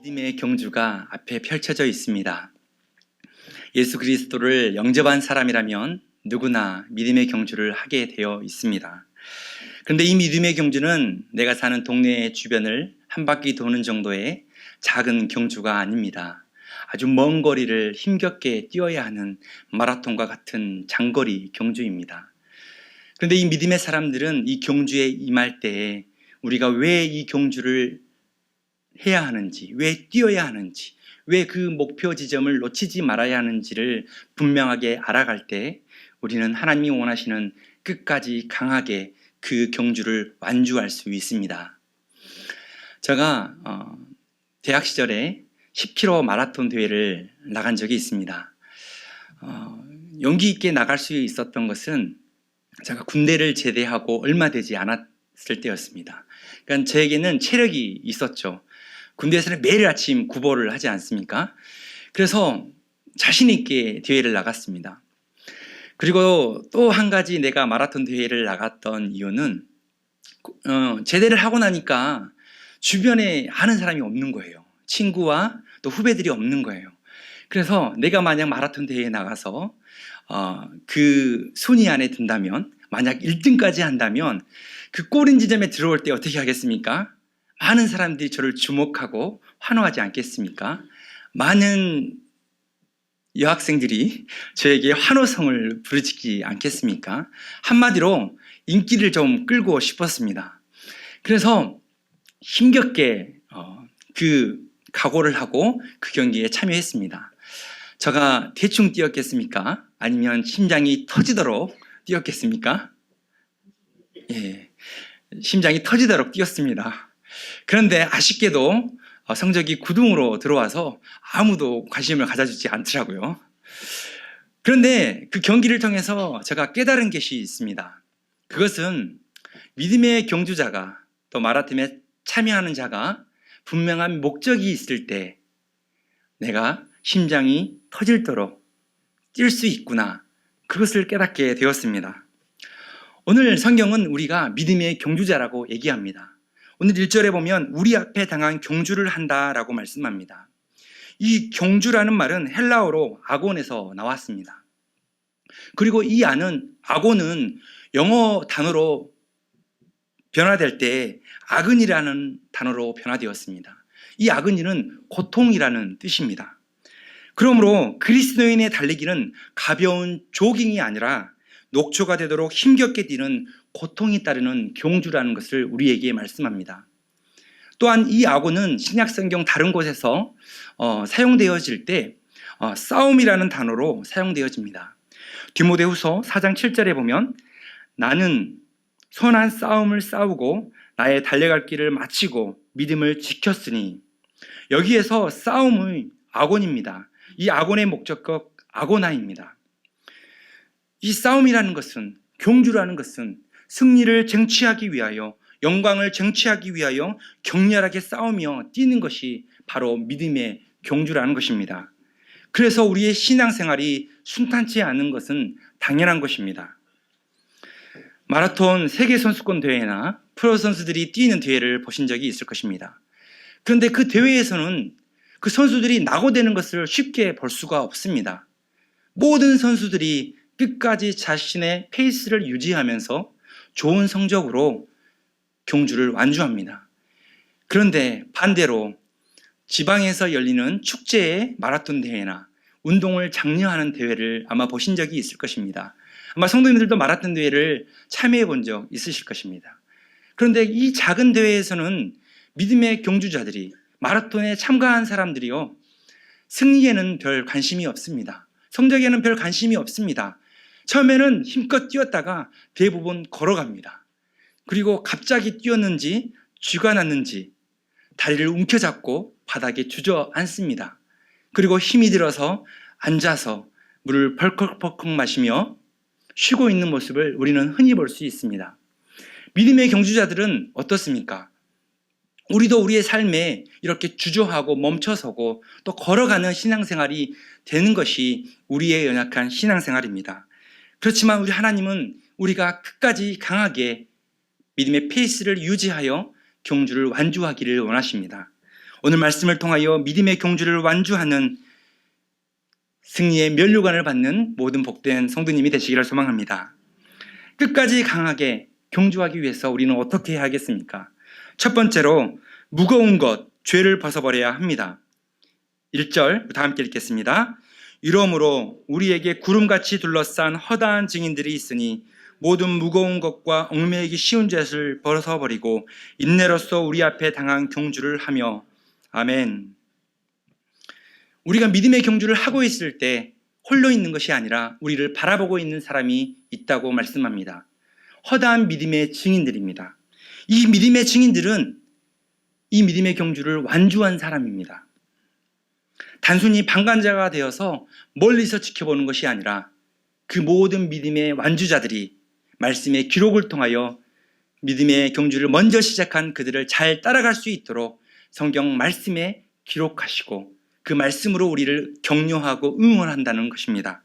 믿음의 경주가 앞에 펼쳐져 있습니다. 예수 그리스도를 영접한 사람이라면 누구나 믿음의 경주를 하게 되어 있습니다. 그런데 이 믿음의 경주는 내가 사는 동네 주변을 한 바퀴 도는 정도의 작은 경주가 아닙니다. 아주 먼 거리를 힘겹게 뛰어야 하는 마라톤과 같은 장거리 경주입니다. 그런데 이 믿음의 사람들은 이 경주에 임할 때에 우리가 왜 이 경주를 해야 하는지, 왜 뛰어야 하는지, 왜 그 목표 지점을 놓치지 말아야 하는지를 분명하게 알아갈 때 우리는 하나님이 원하시는 끝까지 강하게 그 경주를 완주할 수 있습니다. 제가 대학 시절에 10km 마라톤 대회를 나간 적이 있습니다. 용기 있게 나갈 수 있었던 것은 제가 군대를 제대하고 얼마 되지 않았을 때였습니다. 그러니까 저에게는 체력이 있었죠. 군대에서는 매일 아침 구보를 하지 않습니까? 그래서 자신 있게 대회를 나갔습니다. 그리고 또 한 가지 내가 마라톤 대회를 나갔던 이유는 제대를 하고 나니까 주변에 아는 사람이 없는 거예요. 친구와 또 후배들이 없는 거예요. 그래서 내가 만약 마라톤 대회에 나가서 그 순위 안에 든다면, 만약 1등까지 한다면 그 꼬린 지점에 들어올 때 어떻게 하겠습니까? 많은 사람들이 저를 주목하고 환호하지 않겠습니까? 많은 여학생들이 저에게 환호성을 부르짖지 않겠습니까? 한마디로 인기를 좀 끌고 싶었습니다. 그래서 힘겹게 그 각오를 하고 그 경기에 참여했습니다. 제가 대충 뛰었겠습니까? 아니면 심장이 터지도록 뛰었겠습니까? 예, 심장이 터지도록 뛰었습니다. 그런데 아쉽게도 성적이 9등으로 들어와서 아무도 관심을 가져주지 않더라고요. 그런데 그 경기를 통해서 제가 깨달은 것이 있습니다. 그것은 믿음의 경주자가, 또 마라톤에 참여하는 자가 분명한 목적이 있을 때 내가 심장이 터질도록 뛸 수 있구나, 그것을 깨닫게 되었습니다. 오늘 성경은 우리가 믿음의 경주자라고 얘기합니다. 오늘 1절에 보면 우리 앞에 당한 경주를 한다라고 말씀합니다. 이 경주라는 말은 헬라어로 아곤에서 나왔습니다. 그리고 이 아곤은 영어 단어로 변화될 때 아그니라는 단어로 변화되었습니다. 이 아그니는 고통이라는 뜻입니다. 그러므로 그리스도인의 달리기는 가벼운 조깅이 아니라 녹초가 되도록 힘겹게 뛰는 고통이 따르는 경주라는 것을 우리에게 말씀합니다. 또한 이 아곤은 신약성경 다른 곳에서 사용되어질 때 싸움이라는 단어로 사용되어집니다. 디모데후서 4장 7절에 보면 나는 선한 싸움을 싸우고 나의 달려갈 길을 마치고 믿음을 지켰으니, 여기에서 싸움의 아곤입니다. 이 아곤의 목적격 아고나입니다. 이 싸움이라는 것은, 경주라는 것은 승리를 쟁취하기 위하여, 영광을 쟁취하기 위하여 격렬하게 싸우며 뛰는 것이 바로 믿음의 경주라는 것입니다. 그래서 우리의 신앙생활이 순탄치 않은 것은 당연한 것입니다. 마라톤 세계선수권 대회나 프로 선수들이 뛰는 대회를 보신 적이 있을 것입니다. 그런데 그 대회에서는 그 선수들이 낙오되는 것을 쉽게 볼 수가 없습니다. 모든 선수들이 끝까지 자신의 페이스를 유지하면서 좋은 성적으로 경주를 완주합니다. 그런데 반대로 지방에서 열리는 축제의 마라톤 대회나 운동을 장려하는 대회를 아마 보신 적이 있을 것입니다. 아마 성도님들도 마라톤 대회를 참여해 본 적 있으실 것입니다. 그런데 이 작은 대회에서는 믿음의 경주자들이, 마라톤에 참가한 사람들이요, 승리에는 별 관심이 없습니다. 성적에는 별 관심이 없습니다. 처음에는 힘껏 뛰었다가 대부분 걸어갑니다. 그리고 갑자기 뛰었는지 쥐가 났는지 다리를 움켜잡고 바닥에 주저앉습니다. 그리고 힘이 들어서 앉아서 물을 벌컥벌컥 마시며 쉬고 있는 모습을 우리는 흔히 볼 수 있습니다. 믿음의 경주자들은 어떻습니까? 우리도 우리의 삶에 이렇게 주저하고 멈춰서고 또 걸어가는 신앙생활이 되는 것이 우리의 연약한 신앙생활입니다. 그렇지만 우리 하나님은 우리가 끝까지 강하게 믿음의 페이스를 유지하여 경주를 완주하기를 원하십니다. 오늘 말씀을 통하여 믿음의 경주를 완주하는 승리의 면류관을 받는 모든 복된 성도님이 되시기를 소망합니다. 끝까지 강하게 경주하기 위해서 우리는 어떻게 해야 하겠습니까? 첫 번째로 무거운 것, 죄를 벗어버려야 합니다. 1절 다 함께 읽겠습니다. 이러므로 우리에게 구름같이 둘러싼 허다한 증인들이 있으니 모든 무거운 것과 얽매이기 쉬운 죄를 벗어버리고 인내로써 우리 앞에 당한 경주를 하며. 아멘. 우리가 믿음의 경주를 하고 있을 때 홀로 있는 것이 아니라 우리를 바라보고 있는 사람이 있다고 말씀합니다. 허다한 믿음의 증인들입니다. 이 믿음의 증인들은 이 믿음의 경주를 완주한 사람입니다. 단순히 방관자가 되어서 멀리서 지켜보는 것이 아니라 그 모든 믿음의 완주자들이 말씀의 기록을 통하여 믿음의 경주를 먼저 시작한 그들을 잘 따라갈 수 있도록 성경 말씀에 기록하시고 그 말씀으로 우리를 격려하고 응원한다는 것입니다.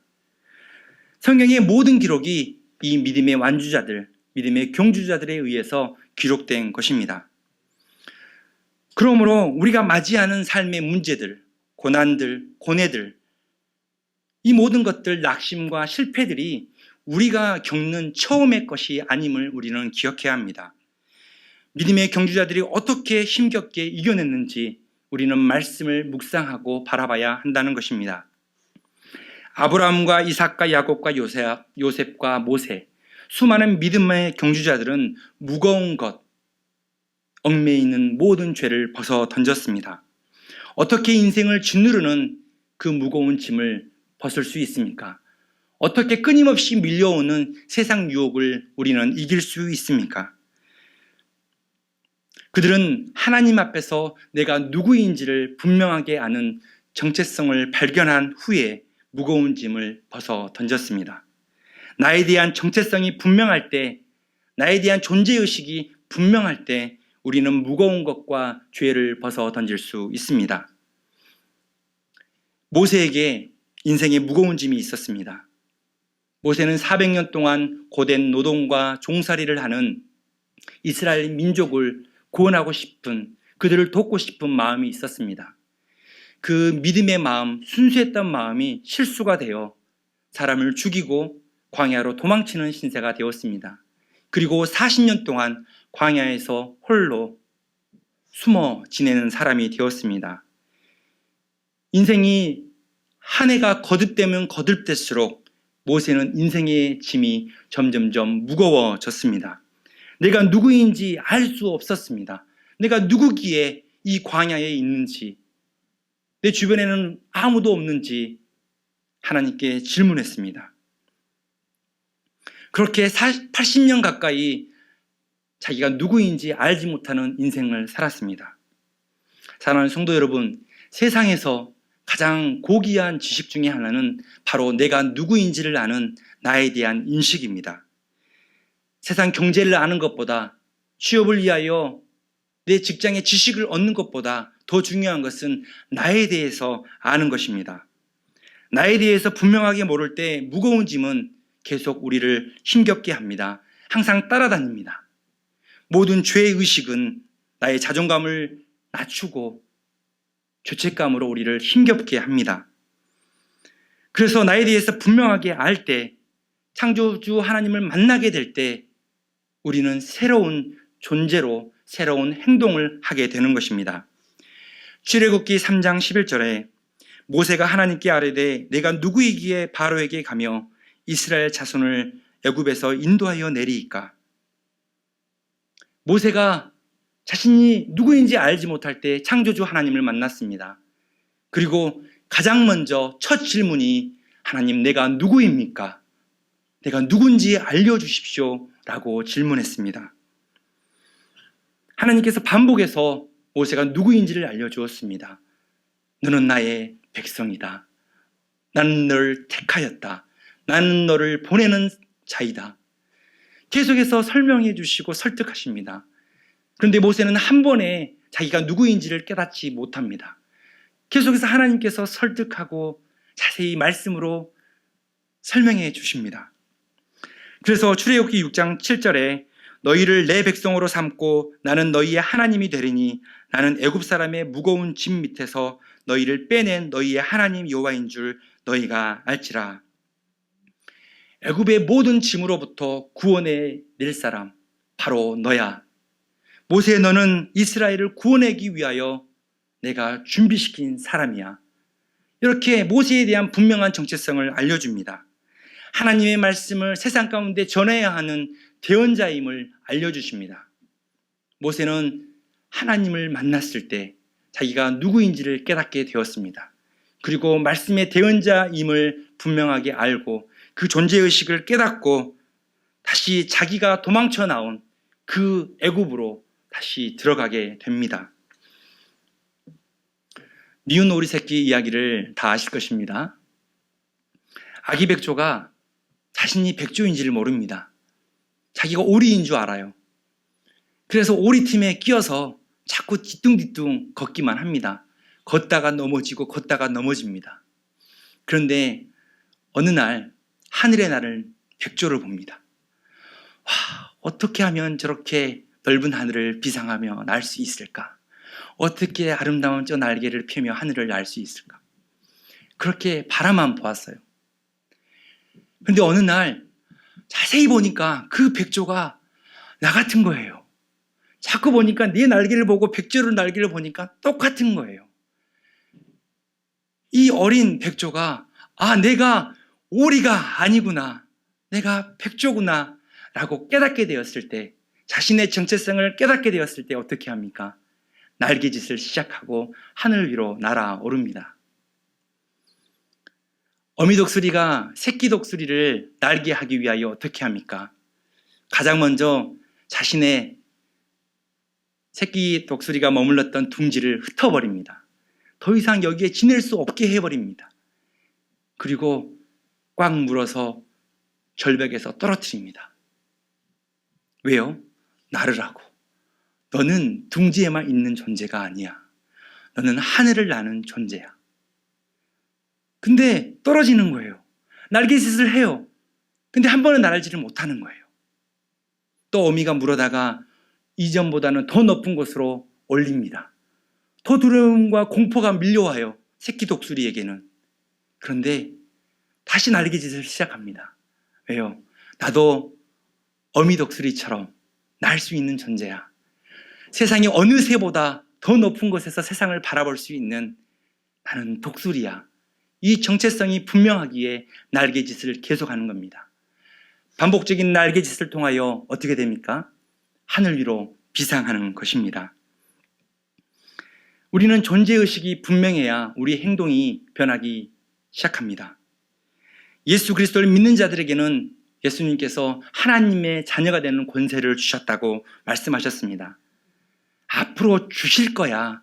성경의 모든 기록이 이 믿음의 완주자들, 믿음의 경주자들에 의해서 기록된 것입니다. 그러므로 우리가 맞이하는 삶의 문제들, 고난들, 고뇌들, 이 모든 것들, 낙심과 실패들이 우리가 겪는 처음의 것이 아님을 우리는 기억해야 합니다. 믿음의 경주자들이 어떻게 힘겹게 이겨냈는지 우리는 말씀을 묵상하고 바라봐야 한다는 것입니다. 아브라함과 이삭과 야곱과 요셉과 모세, 수많은 믿음의 경주자들은 무거운 것, 얽매이는 모든 죄를 벗어 던졌습니다. 어떻게 인생을 짓누르는 그 무거운 짐을 벗을 수 있습니까? 어떻게 끊임없이 밀려오는 세상 유혹을 우리는 이길 수 있습니까? 그들은 하나님 앞에서 내가 누구인지를 분명하게 아는 정체성을 발견한 후에 무거운 짐을 벗어 던졌습니다. 나에 대한 정체성이 분명할 때, 나에 대한 존재의식이 분명할 때 우리는 무거운 것과 죄를 벗어 던질 수 있습니다. 모세에게 인생의 무거운 짐이 있었습니다. 모세는 400년 동안 고된 노동과 종살이를 하는 이스라엘 민족을 구원하고 싶은, 그들을 돕고 싶은 마음이 있었습니다. 그 믿음의 마음, 순수했던 마음이 실수가 되어 사람을 죽이고 광야로 도망치는 신세가 되었습니다. 그리고 40년 동안 광야에서 홀로 숨어 지내는 사람이 되었습니다. 인생이 한 해가 거듭되면 거듭될수록 모세는 인생의 짐이 점점점 무거워졌습니다. 내가 누구인지 알 수 없었습니다. 내가 누구기에 이 광야에 있는지, 내 주변에는 아무도 없는지 하나님께 질문했습니다. 그렇게 80년 가까이 자기가 누구인지 알지 못하는 인생을 살았습니다. 사랑하는 성도 여러분, 세상에서 가장 고귀한 지식 중에 하나는 바로 내가 누구인지를 아는 나에 대한 인식입니다. 세상 경제를 아는 것보다, 취업을 위하여 내 직장의 지식을 얻는 것보다 더 중요한 것은 나에 대해서 아는 것입니다. 나에 대해서 분명하게 모를 때 무거운 짐은 계속 우리를 힘겹게 합니다. 항상 따라다닙니다. 모든 죄의식은 나의 자존감을 낮추고 죄책감으로 우리를 힘겹게 합니다. 그래서 나에 대해서 분명하게 알 때, 창조주 하나님을 만나게 될 때 우리는 새로운 존재로 새로운 행동을 하게 되는 것입니다. 출애굽기 3장 11절에 모세가 하나님께 아뢰되 내가 누구이기에 바로에게 가며 이스라엘 자손을 애굽에서 인도하여 내리이까. 모세가 자신이 누구인지 알지 못할 때 창조주 하나님을 만났습니다. 그리고 가장 먼저 첫 질문이 하나님, 내가 누구입니까? 내가 누군지 알려주십시오 라고 질문했습니다. 하나님께서 반복해서 모세가 누구인지를 알려주었습니다. 너는 나의 백성이다. 나는 너를 택하였다. 나는 너를 보내는 자이다. 계속해서 설명해 주시고 설득하십니다. 그런데 모세는 한 번에 자기가 누구인지를 깨닫지 못합니다. 계속해서 하나님께서 설득하고 자세히 말씀으로 설명해 주십니다. 그래서 출애굽기 6장 7절에 너희를 내 백성으로 삼고 나는 너희의 하나님이 되리니 나는 애굽 사람의 무거운 짐 밑에서 너희를 빼낸 너희의 하나님 여호와인 줄 너희가 알지라. 애굽의 모든 짐으로부터 구원해 낼 사람 바로 너야. 모세, 너는 이스라엘을 구원하기 위하여 내가 준비시킨 사람이야. 이렇게 모세에 대한 분명한 정체성을 알려줍니다. 하나님의 말씀을 세상 가운데 전해야 하는 대언자임을 알려주십니다. 모세는 하나님을 만났을 때 자기가 누구인지를 깨닫게 되었습니다. 그리고 말씀의 대언자임을 분명하게 알고 그 존재의식을 깨닫고 다시 자기가 도망쳐 나온 그 애굽으로 다시 들어가게 됩니다. 미운 오리 새끼 이야기를 다 아실 것입니다. 아기 백조가 자신이 백조인지를 모릅니다. 자기가 오리인 줄 알아요. 그래서 오리팀에 끼어서 자꾸 뒤뚱뒤뚱 걷기만 합니다. 걷다가 넘어지고 걷다가 넘어집니다. 그런데 어느 날 하늘에 나는 백조를 봅니다. 와, 어떻게 하면 저렇게 넓은 하늘을 비상하며 날 수 있을까? 어떻게 아름다운 저 날개를 펴며 하늘을 날 수 있을까? 그렇게 바라만 보았어요. 그런데 어느 날 자세히 보니까 그 백조가 나 같은 거예요. 자꾸 보니까 내 날개를 보고 백조의 날개를 보니까 똑같은 거예요. 이 어린 백조가 내가 오리가 아니구나, 내가 백조구나 라고 깨닫게 되었을 때, 자신의 정체성을 깨닫게 되었을 때 어떻게 합니까? 날개짓을 시작하고 하늘 위로 날아오릅니다. 어미 독수리가 새끼 독수리를 날게 하기 위하여 어떻게 합니까? 가장 먼저 자신의 새끼 독수리가 머물렀던 둥지를 흩어버립니다. 더 이상 여기에 지낼 수 없게 해버립니다. 그리고 꽉 물어서 절벽에서 떨어뜨립니다. 왜요? 나르라고. 너는 둥지에만 있는 존재가 아니야. 너는 하늘을 나는 존재야. 근데 떨어지는 거예요. 날개짓을 해요. 근데 한 번은 날지를 못하는 거예요. 또 어미가 물어다가 이전보다는 더 높은 곳으로 올립니다. 더 두려움과 공포가 밀려와요. 새끼 독수리에게는. 그런데 다시 날개짓을 시작합니다. 왜요? 나도 어미 독수리처럼 날 수 있는 존재야. 세상이 어느 새보다 더 높은 곳에서 세상을 바라볼 수 있는 나는 독수리야. 이 정체성이 분명하기에 날개짓을 계속하는 겁니다. 반복적인 날개짓을 통하여 어떻게 됩니까? 하늘 위로 비상하는 것입니다. 우리는 존재의식이 분명해야 우리 행동이 변하기 시작합니다. 예수 그리스도를 믿는 자들에게는 예수님께서 하나님의 자녀가 되는 권세를 주셨다고 말씀하셨습니다. 앞으로 주실 거야.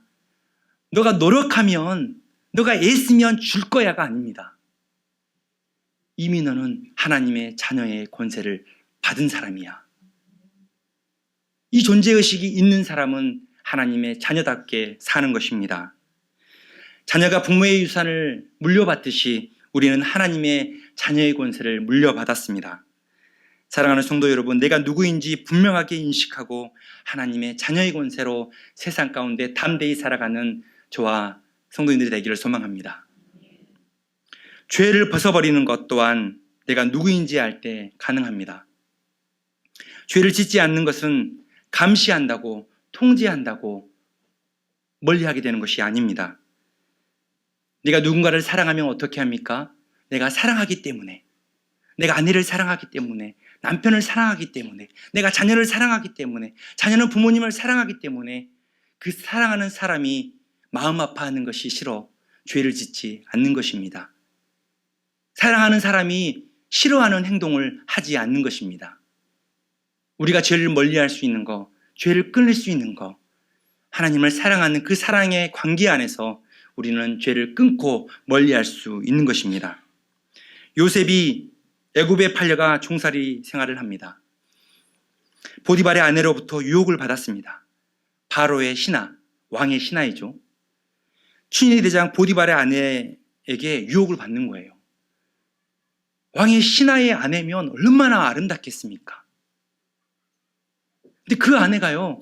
너가 노력하면, 너가 애쓰면 줄 거야가 아닙니다. 이미 너는 하나님의 자녀의 권세를 받은 사람이야. 이 존재의식이 있는 사람은 하나님의 자녀답게 사는 것입니다. 자녀가 부모의 유산을 물려받듯이 우리는 하나님의 자녀의 권세를 물려받았습니다. 사랑하는 성도 여러분, 내가 누구인지 분명하게 인식하고 하나님의 자녀의 권세로 세상 가운데 담대히 살아가는 저와 성도님들이 되기를 소망합니다. 죄를 벗어버리는 것 또한 내가 누구인지 알 때 가능합니다. 죄를 짓지 않는 것은 감시한다고, 통제한다고 멀리하게 되는 것이 아닙니다. 내가 누군가를 사랑하면 어떻게 합니까? 내가 사랑하기 때문에, 내가 아내를 사랑하기 때문에, 남편을 사랑하기 때문에, 내가 자녀를 사랑하기 때문에, 자녀는 부모님을 사랑하기 때문에 그 사랑하는 사람이 마음 아파하는 것이 싫어 죄를 짓지 않는 것입니다. 사랑하는 사람이 싫어하는 행동을 하지 않는 것입니다. 우리가 죄를 멀리할 수 있는 것, 죄를 끊을 수 있는 것, 하나님을 사랑하는 그 사랑의 관계 안에서 우리는 죄를 끊고 멀리할 수 있는 것입니다. 요셉이 애굽에 팔려가 종살이 생활을 합니다. 보디발의 아내로부터 유혹을 받았습니다. 바로의 신하, 왕의 신하이죠. 추인의 대장 보디발의 아내에게 유혹을 받는 거예요. 왕의 신하의 아내면 얼마나 아름답겠습니까? 근데 그 아내가요,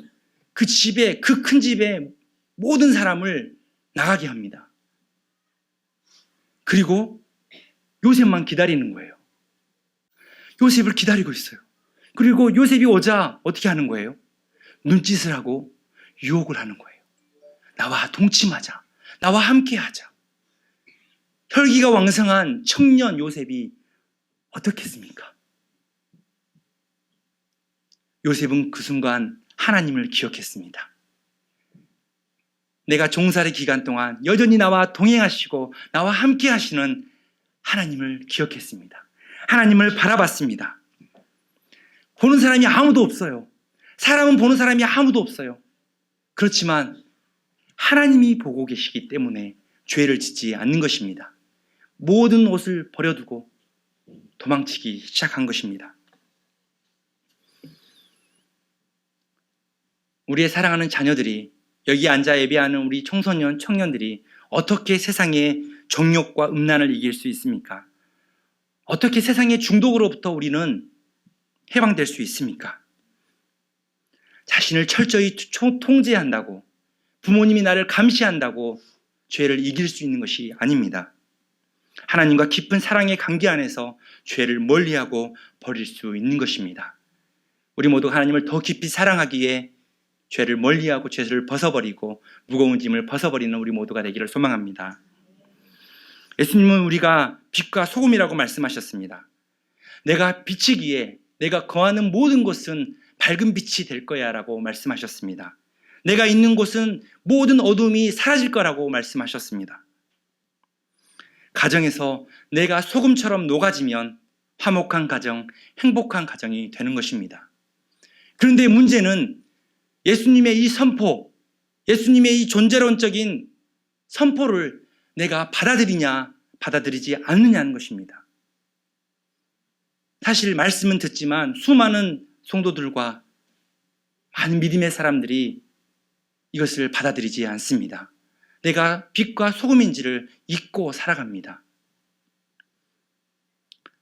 그 집에, 그 큰 집에 모든 사람을 나가게 합니다. 그리고 요셉만 기다리는 거예요. 요셉을 기다리고 있어요. 그리고 요셉이 오자 어떻게 하는 거예요? 눈짓을 하고 유혹을 하는 거예요. 나와 동침하자. 나와 함께 하자. 혈기가 왕성한 청년 요셉이 어떻겠습니까? 요셉은 그 순간 하나님을 기억했습니다. 내가 종살이 기간 동안 여전히 나와 동행하시고 나와 함께 하시는 하나님을 기억했습니다. 하나님을 바라봤습니다. 보는 사람이 아무도 없어요. 사람은 보는 사람이 아무도 없어요. 그렇지만 하나님이 보고 계시기 때문에 죄를 짓지 않는 것입니다. 모든 옷을 버려두고 도망치기 시작한 것입니다. 우리의 사랑하는 자녀들이, 여기 앉아 예배하는 우리 청소년, 청년들이 어떻게 세상의 정욕과 음란을 이길 수 있습니까? 어떻게 세상의 중독으로부터 우리는 해방될 수 있습니까? 자신을 철저히 통제한다고, 부모님이 나를 감시한다고 죄를 이길 수 있는 것이 아닙니다. 하나님과 깊은 사랑의 관계 안에서 죄를 멀리하고 버릴 수 있는 것입니다. 우리 모두 하나님을 더 깊이 사랑하기에 죄를 멀리하고 죄를 벗어버리고 무거운 짐을 벗어버리는 우리 모두가 되기를 소망합니다. 예수님은 우리가 빛과 소금이라고 말씀하셨습니다. 내가 빛이기에 내가 거하는 모든 곳은 밝은 빛이 될 거야 라고 말씀하셨습니다. 내가 있는 곳은 모든 어둠이 사라질 거라고 말씀하셨습니다. 가정에서 내가 소금처럼 녹아지면 화목한 가정, 행복한 가정이 되는 것입니다. 그런데 문제는 예수님의 이 선포, 예수님의 이 존재론적인 선포를 내가 받아들이냐, 받아들이지 않느냐는 것입니다. 사실 말씀은 듣지만 수많은 성도들과 많은 믿음의 사람들이 이것을 받아들이지 않습니다. 내가 빛과 소금인지를 잊고 살아갑니다.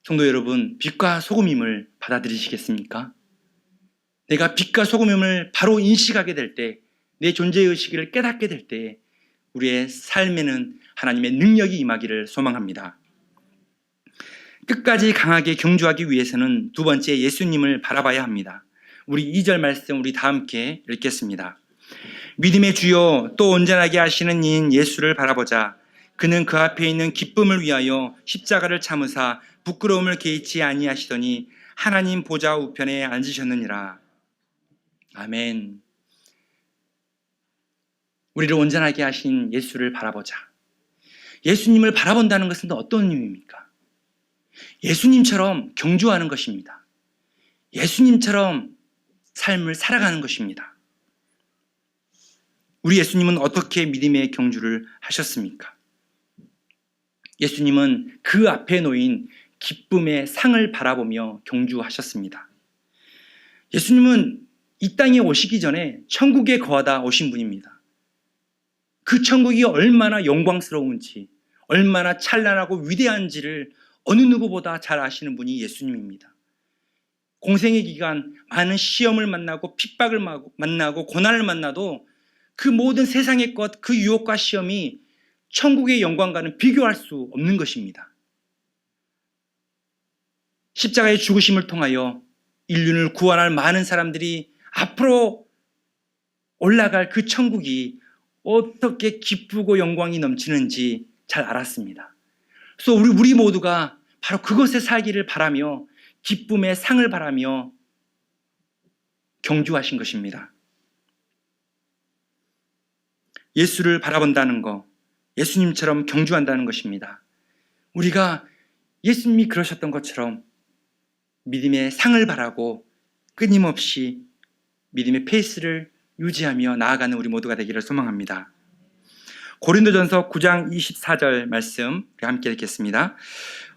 성도 여러분, 빛과 소금임을 받아들이시겠습니까? 내가 빛과 소금임을 바로 인식하게 될 때, 내 존재의식을 깨닫게 될 때 우리의 삶에는 하나님의 능력이 임하기를 소망합니다. 끝까지 강하게 경주하기 위해서는 두 번째 예수님을 바라봐야 합니다. 우리 2절 말씀 우리 다 함께 읽겠습니다. 믿음의 주요 또 온전하게 하시는 이인 예수를 바라보자. 그는 그 앞에 있는 기쁨을 위하여 십자가를 참으사 부끄러움을 개의치 아니하시더니 하나님 보좌 우편에 앉으셨느니라. 아멘. 우리를 온전하게 하신 예수를 바라보자. 예수님을 바라본다는 것은 어떤 의미입니까? 예수님처럼 경주하는 것입니다. 예수님처럼 삶을 살아가는 것입니다. 우리 예수님은 어떻게 믿음의 경주를 하셨습니까? 예수님은 그 앞에 놓인 기쁨의 상을 바라보며 경주하셨습니다. 예수님은 이 땅에 오시기 전에 천국에 거하다 오신 분입니다. 그 천국이 얼마나 영광스러운지, 얼마나 찬란하고 위대한지를 어느 누구보다 잘 아시는 분이 예수님입니다. 공생의 기간 많은 시험을 만나고 핍박을 만나고 고난을 만나도 그 모든 세상의 것, 그 유혹과 시험이 천국의 영광과는 비교할 수 없는 것입니다. 십자가의 죽으심을 통하여 인류를 구원할 많은 사람들이 앞으로 올라갈 그 천국이 어떻게 기쁘고 영광이 넘치는지 잘 알았습니다. 그래서 우리 모두가 바로 그것에 살기를 바라며 기쁨의 상을 바라며 경주하신 것입니다. 예수를 바라본다는 것, 예수님처럼 경주한다는 것입니다. 우리가 예수님이 그러셨던 것처럼 믿음의 상을 바라고 끊임없이 믿음의 페이스를 유지하며 나아가는 우리 모두가 되기를 소망합니다. 고린도전서 9장 24절 말씀 함께 읽겠습니다.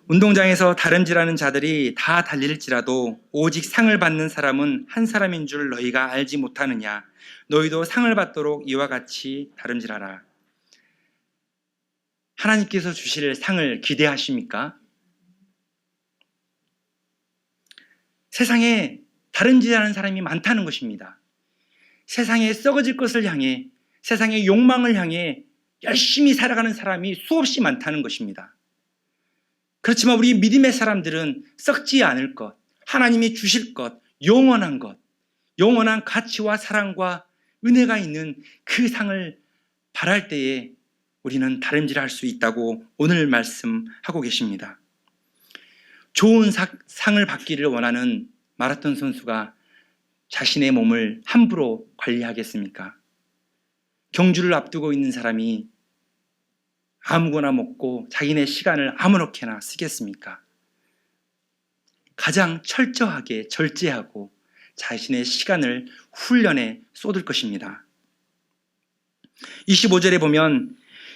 운동장에서 다름질하는 자들이 다 달릴지라도 오직 상을 받는 사람은 한 사람인 줄 너희가 알지 못하느냐. 너희도 상을 받도록 이와 같이 다름질하라. 하나님께서 주실 상을 기대하십니까? 세상에 다름질하는 사람이 많다는 것입니다. 세상에 썩어질 것을 향해, 세상의 욕망을 향해 열심히 살아가는 사람이 수없이 많다는 것입니다. 그렇지만 우리 믿음의 사람들은 썩지 않을 것, 하나님이 주실 것, 영원한 것, 영원한 가치와 사랑과 은혜가 있는 그 상을 바랄 때에 우리는 다름질할 수 있다고 오늘 말씀하고 계십니다. 좋은 상을 받기를 원하는 마라톤 선수가 자신의 몸을 함부로 관리하겠습니까? 경주를 앞두고 있는 사람이 아무거나 먹고 자기네 시간을 아무렇게나 쓰겠습니까? 가장 철저하게 절제하고 자신의 시간을 훈련에 쏟을 것입니다. 25절에 보면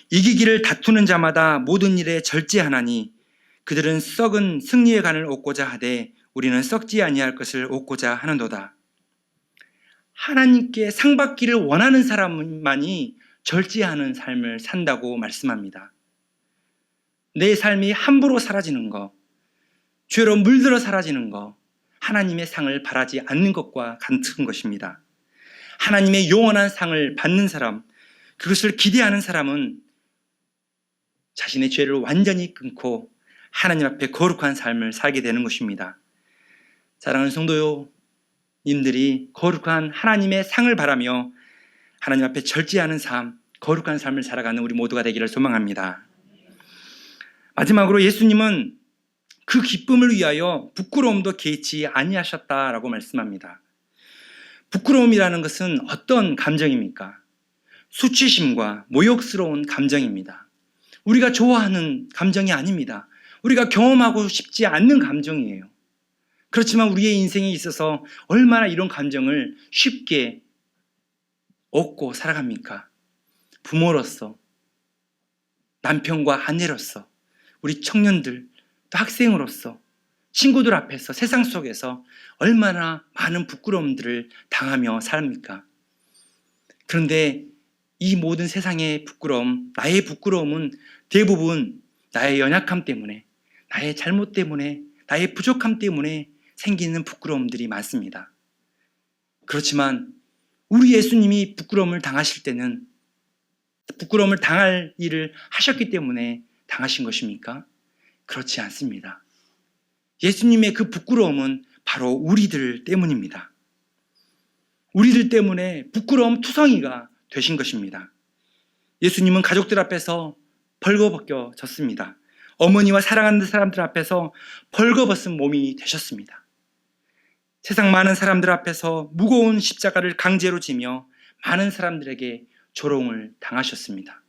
이기기를 다투는 자마다 모든 일에 절제하나니 그들은 썩은 승리의 간을 얻고자 하되 우리는 썩지 아니할 것을 얻고자 하는도다. 하나님께 상 받기를 원하는 사람만이 절제하는 삶을 산다고 말씀합니다. 내 삶이 함부로 사라지는 것, 죄로 물들어 사라지는 것, 하나님의 상을 바라지 않는 것과 같은 것입니다. 하나님의 영원한 상을 받는 사람, 그것을 기대하는 사람은 자신의 죄를 완전히 끊고 하나님 앞에 거룩한 삶을 살게 되는 것입니다. 사랑하는 성도님들이 거룩한 하나님의 상을 바라며 하나님 앞에 절제하는 삶, 거룩한 삶을 살아가는 우리 모두가 되기를 소망합니다. 마지막으로 예수님은 그 기쁨을 위하여 부끄러움도 개의치 아니하셨다라고 말씀합니다. 부끄러움이라는 것은 어떤 감정입니까? 수치심과 모욕스러운 감정입니다. 우리가 좋아하는 감정이 아닙니다. 우리가 경험하고 싶지 않는 감정이에요. 그렇지만 우리의 인생에 있어서 얼마나 이런 감정을 쉽게 얻고 살아갑니까? 부모로서, 남편과 아내로서, 우리 청년들, 또 학생으로서, 친구들 앞에서, 세상 속에서 얼마나 많은 부끄러움들을 당하며 삽니까? 그런데 이 모든 세상의 부끄러움, 나의 부끄러움은 대부분 나의 연약함 때문에, 나의 잘못 때문에, 나의 부족함 때문에 생기는 부끄러움들이 많습니다. 그렇지만 우리 예수님이 부끄러움을 당하실 때는 부끄러움을 당할 일을 하셨기 때문에 당하신 것입니까? 그렇지 않습니다. 예수님의 그 부끄러움은 바로 우리들 때문입니다. 우리들 때문에 부끄러움 투성이가 되신 것입니다. 예수님은 가족들 앞에서 벌거벗겨졌습니다. 어머니와 사랑하는 사람들 앞에서 벌거벗은 몸이 되셨습니다. 세상 많은 사람들 앞에서 무거운 십자가를 강제로 지며 많은 사람들에게 조롱을 당하셨습니다.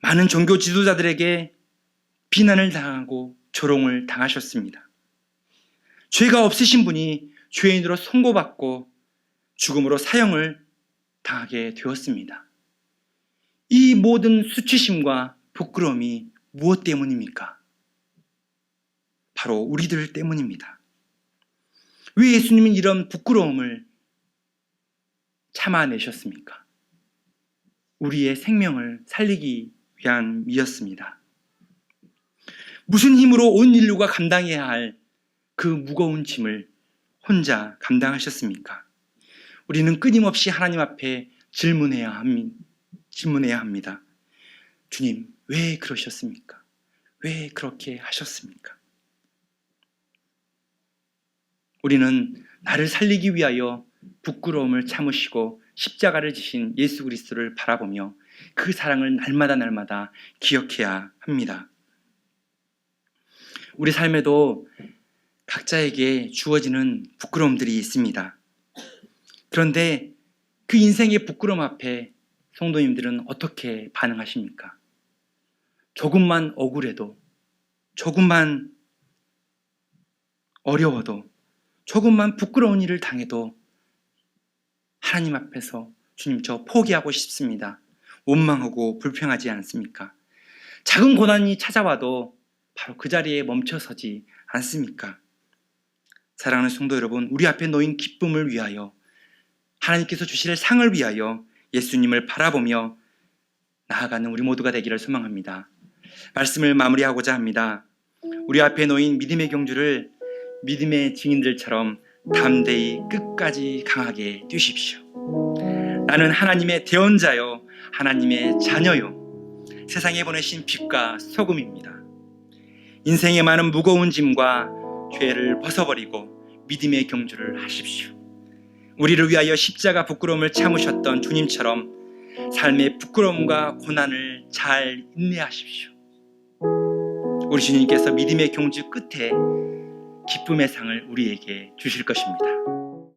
많은 종교 지도자들에게 비난을 당하고 조롱을 당하셨습니다. 죄가 없으신 분이 죄인으로 선고받고 죽음으로 사형을 당하게 되었습니다. 이 모든 수치심과 부끄러움이 무엇 때문입니까? 바로 우리들 때문입니다. 왜 예수님은 이런 부끄러움을 참아내셨습니까? 우리의 생명을 살리기 위함이었습니다. 무슨 힘으로 온 인류가 감당해야 할 그 무거운 짐을 혼자 감당하셨습니까? 우리는 끊임없이 하나님 앞에 질문해야 합니다. 주님, 왜 그러셨습니까? 왜 그렇게 하셨습니까? 우리는 나를 살리기 위하여 부끄러움을 참으시고 십자가를 지신 예수 그리스도를 바라보며 그 사랑을 날마다 기억해야 합니다. 우리 삶에도 각자에게 주어지는 부끄러움들이 있습니다. 그런데 그 인생의 부끄러움 앞에 성도님들은 어떻게 반응하십니까? 조금만 억울해도, 조금만 어려워도, 조금만 부끄러운 일을 당해도 하나님 앞에서 주님, 저 포기하고 싶습니다. 원망하고 불평하지 않습니까? 작은 고난이 찾아와도 바로 그 자리에 멈춰서지 않습니까? 사랑하는 성도 여러분, 우리 앞에 놓인 기쁨을 위하여, 하나님께서 주실 상을 위하여 예수님을 바라보며 나아가는 우리 모두가 되기를 소망합니다. 말씀을 마무리하고자 합니다. 우리 앞에 놓인 믿음의 경주를 믿음의 증인들처럼 담대히 끝까지 강하게 뛰십시오. 나는 하나님의 대언자요, 하나님의 자녀요, 세상에 보내신 빛과 소금입니다. 인생의 많은 무거운 짐과 죄를 벗어버리고 믿음의 경주를 하십시오. 우리를 위하여 십자가 부끄러움을 참으셨던 주님처럼 삶의 부끄러움과 고난을 잘 인내하십시오. 우리 주님께서 믿음의 경주 끝에 기쁨의 상을 우리에게 주실 것입니다.